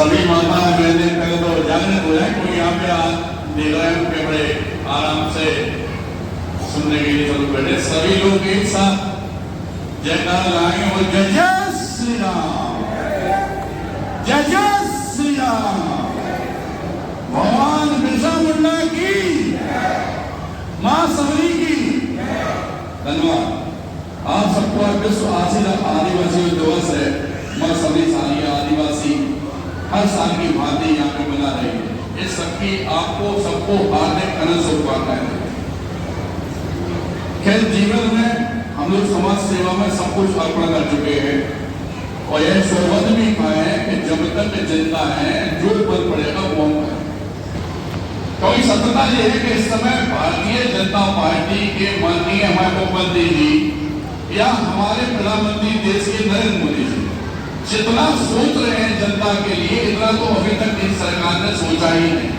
सभी माता बहने पहले तो जागृत हो जाए, कोई यहाँ पे देख रहे हैं कि बड़े आराम से सुनने के लिए चलो बैठे। सभी लोग एक साथ जयकार लगाएंगे और जय जय श्री राम, जय जय श्री राम। भगवान बिरसा मुंडा की, मां सबरी की। धन्यवाद। आप सबको विश्व आदिवासी दिवस है। मां सबरी साली आदिवासी हर साल की भांति यहाँ पे मना रही है। इस सबकी आपको सबको हार्दिक अनंत शुभकामनाएं। खेल जीवन में हम लोग समाज सेवा में सब कुछ अर्पण कर चुके हैं और यह सौभाग्य भी पाए हैं कि जब तक जिंदा है जो बल पड़ेगा वो हम करें। क्योंकि सत्यता यह है कि इस समय भारतीय जनता पार्टी के माननीय हमारे मुख्यमंत्री जी या हमारे प्रधानमंत्री देश के नरेंद्र मोदी जी जितना सोच रहे हैं जनता के लिए, इतना तो अभी तक इस सरकार ने सोचा ही नहीं।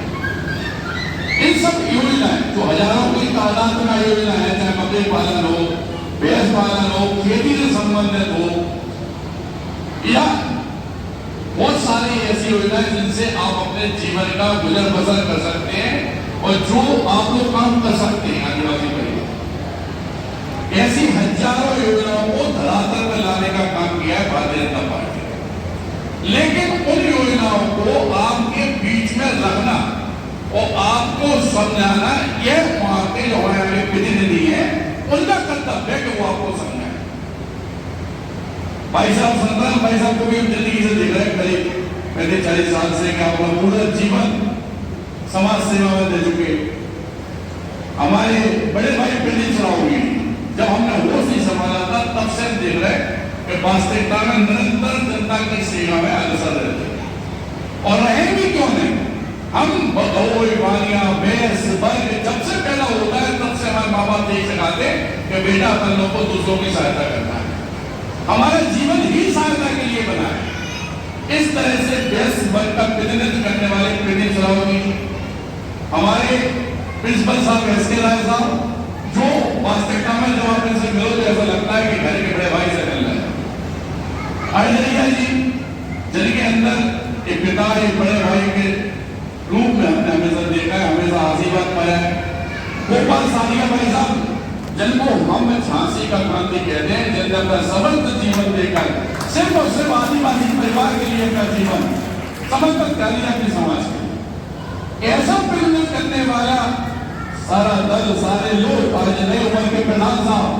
इन सब योजनाएं जो हजारों की तादाद में योजना है, चाहे बकरी पालन हो, भैंस पालन हो, खेती से संबंधित हो, या बहुत सारी ऐसी योजनाएं जिनसे आप अपने जीवन का गुजर बसर कर सकते हैं और जो आप लोग काम कर सकते हैं आदिवासी परिवार। ऐसी हजारों योजनाओं को धरातल पर लाने का काम किया है भारतीय जनता पार्टी। लेकिन उन योजनाओं को आपके बीच में रखना और आपको समझाना, यह वहां के जो हमारे प्रतिनिधि हैं उनका कर्तव्य है कि वो आपको समझाए। भाई साहब संतराम भाई साहब को भी जिंदगी से देख रहे हैं, करीब 35-40 साल से क्या अपना पूरा जीवन समाज सेवा में दे चुके। हमारे बड़े भाई पंडित राव जब हमने होश नहीं संभाला था तब से हम देख रहे हैं कि वास्तविकता में निरंतर जनता की सेवा में अग्रसर रहते और रहेंगे क्यों नहीं। हम बगौर वालिया भैंस वर्ग जब से पैदा होता है तब से हमारे माँ बाप यही सिखाते कि बेटा अपन लोगों को दूसरों की सहायता करना है, हमारा जीवन ही सहायता के लिए बना है। इस तरह से भैंस वर्ग का प्रतिनिधित्व करने वाले पंडित राव जी, हमारे प्रिंसिपल साहब एस के राय साहब, जो वास्तविकता में जब आप इनसे मिलो तो ऐसा लगता है कि घर के बड़े भाई से मिल रहे हैं। अजरिया जी जिनके अंदर एक पिता एक बड़े भाई के रूप में हमने हमेशा देखा है, हमेशा आशीर्वाद पाया है। गोपाल सानिया भाई साहब जिनको हम झांसी का क्रांति कहते हैं, जिनके अंदर समर्थ जीवन देकर सिर्फ और सिर्फ आदिवासी परिवार के लिए का जीवन समर्पित कर दिया अपने समाज के। ऐसा प्रतिनिधित्व करने वाला सारा दल, सारे लोग आज नए उम्र के प्रधान साहब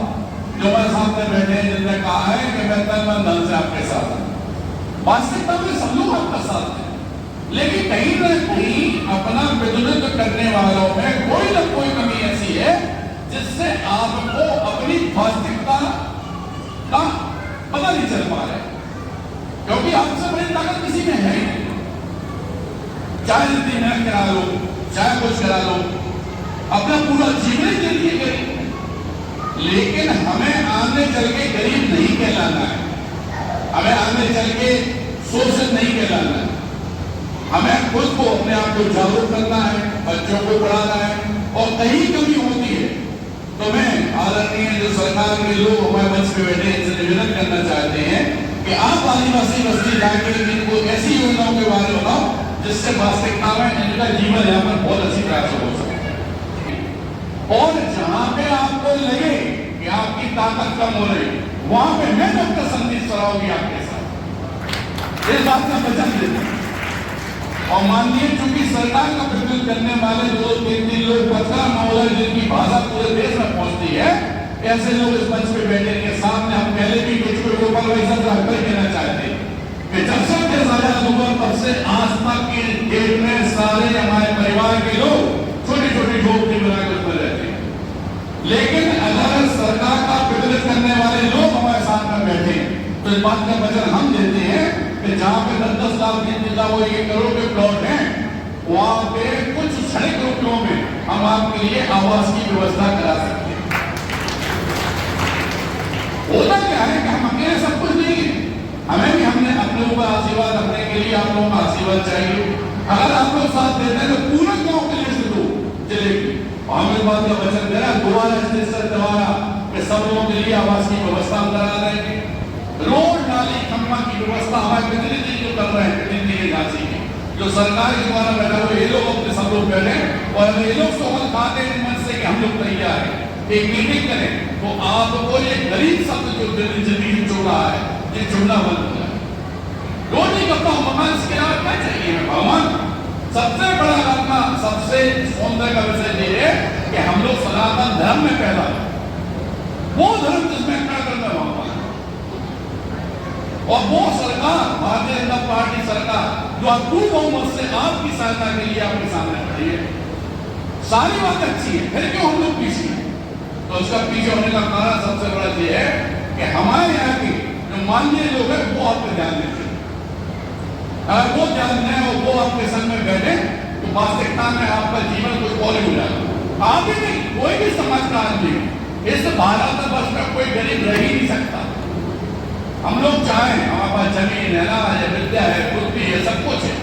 जो हमारे सामने बैठे हैं, जिनने कहा है कि मैं तन मन धन से आपके साथ हूं। वास्तविकता में सब लोग आपका साथ हैं, लेकिन कहीं न कहीं अपना प्रतिनिधित्व करने वालों में कोई न कोई कमी ऐसी है जिससे आपको अपनी वास्तविकता का पता नहीं चल पा रहा है। क्योंकि आपसे बड़ी ताकत किसी में है ही नहीं। चाहे जितनी मेहनत करा लो, चाहे कुछ करा लो, अपना पूरा जीवन के लिए गरीब, लेकिन हमें आगे चल के गरीब नहीं कहलाना है, हमें आगे चल के शोषित नहीं कहलाना है। हमें खुद को अपने आप को जागरूक करना है, बच्चों को पढ़ाना है, और कहीं कमी होती है तो मैं आदरणीय जो सरकार के लोग हमारे मंच पे बैठे इनसे निवेदन करना चाहते हैं कि आप आदिवासी बस्ती जाकर इनको ऐसी योजनाओं के बारे में बताओ जिससे वास्तविकता में इनका जीवन यहाँ पर बहुत अच्छी तरह से हो सके। और जहां पे आपको लगे कि आपकी ताकत कम हो रही, वहां पे मैं डॉक्टर संदीप सरावगी आपके साथ इस बात का वचन देता हूं। और माननीय चूंकि सरकार का प्रतिनिधित्व करने वाले जो 3 लोग पत्रकार महोदय जिनकी भाषा पूरे देश में पहुंचती है, ऐसे लोग इस मंच पे बैठे के सामने हम पहले भी कुछ गोपाल भाई साहब रहकर कहना चाहते हैं कि जब से देश आजाद हुआ तब से आज तक की डेट में सारे हमारे परिवार के लोग छोटी छोटी झोपड़ी बनाकर उसमें रहते हैं। लेकिन अगर सरकार का प्रतिनिधित्व करने वाले लोग हमारे साथ में बैठे तो इस बात का वचन हम देते हैं कि जहां पे 10-10 लाख जितना वो 1 करोड़ के प्लॉट हैं, वहां पे कुछ क्षणिक रुपयों में हम आपके लिए आवास की व्यवस्था करा सकते हैं। होता क्या है कि हम अकेले सब कुछ नहीं है, हमें भी हमने अपने ऊपर आशीर्वाद रखने के लिए आप लोगों का आशीर्वाद चाहिए। अगर आप लोग साथ देते हैं तो पूरे गांव के लिए शुरू चलेगी। हम इस बात का वचन दे रहे हैं दोबारा कि सब लोगों के लिए आवास की व्यवस्था हम करा देंगे। रोड नाली खम्मा की व्यवस्था हमारे प्रतिनिधि जो कर रहे हैं, प्रतिनिधि झांसी के जो सरकार के द्वारा बैठा हुआ ये लोग अपने सब लोग बैठे और अगर ये लोग सोहल खाते हैं मन से कि हम लोग तैयार हैं एक मीटिंग करें, तो आपको ये गरीब शब्द जो जिंदगी में जुड़ रहा है ये जुड़ना बंद हो जाए। रोटी कपड़ा मकान के अलावा क्या चाहिए हमें भगवान? सबसे बड़ा अपना सबसे सौंदर्य का विषय ये है कि हम लोग सनातन धर्म में पैदा हुए, वो धर्म जिसमें क्या करना भगवान, और वो सरकार भारतीय जनता पार्टी सरकार जो अपूर्व बहुमत से आपकी सहायता के लिए आपके सामने खड़ी है। सारी बात अच्छी है, फिर क्यों हम लोग पीछे हैं? तो उसका पीछे होने का कारण सबसे बड़ा ये है कि हमारे यहाँ के जो माननीय लोग हैं वो आप पे ध्यान देते हैं। अगर वो ध्यान दें और वो आपके संग में बैठे तो वास्तविकता में आपका जीवन कुछ और हो जाएगा। आप ही नहीं, कोई भी समाज का आदमी इस भारतवर्ष में कोई गरीब रह ही नहीं सकता। हम लोग चाहें हमारे पास जमीन है ना, है विद्या है, बुद्धि है, सब कुछ है।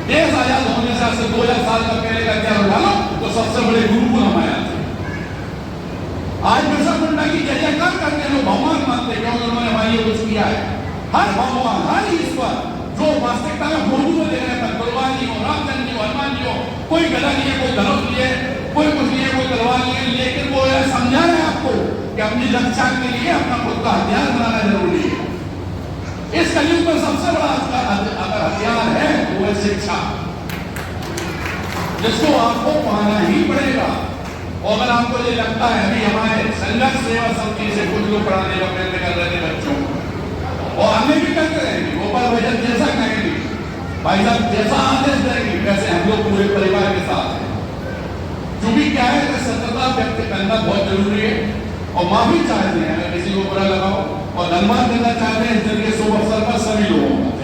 देश आजाद होने से 2000 साल का पहले का क्या उठा लो तो सबसे बड़े गुरुकुल हमारे यहाँ थे। आज बिरसा मुंडा की जय जयकार करते हैं, लोग भगवान मानते हैं क्योंकि उन्होंने हमारे लिए कुछ किया है। हर भगवान हर ईश्वर जो वास्तविकता में फोटो में दे रहे हैं, बलवान जी हो, रामचंद्र जी हो, हनुमान जी हो, कोई गदा नहीं है, कोई धनुष नहीं है, कोई कुछ नहीं है, कोई तलवार नहीं है, लेकिन वो यह समझा रहे हैं आपको कि अपनी रक्षा के लिए अपना खुद का हथियार बनाना जरूरी है। इस कलयुग में सबसे बड़ा अगर हथियार है तो वह शिक्षा, जिसको आपको पाना ही पड़ेगा। और अगर आपको ये लगता है अभी हमारे संघर्ष सेवा समिति से कुछ लोग पढ़ाने का प्रयत्न कर रहे थे बच्चों को, और हमें भी करते रहेंगे, गोपाल भजन जैसा कहेंगे, भाई साहब जैसा आदेश देंगे वैसे हम लोग पूरे परिवार के साथ हैं। क्योंकि क्या है कि सत्यता व्यक्त करना बहुत जरूरी है और माफी चाहते हैं अगर किसी को बुरा लगा हो, और धन्यवाद देना चाहते हैं इस दिन के शुभ अवसर पर सभी लोगों को।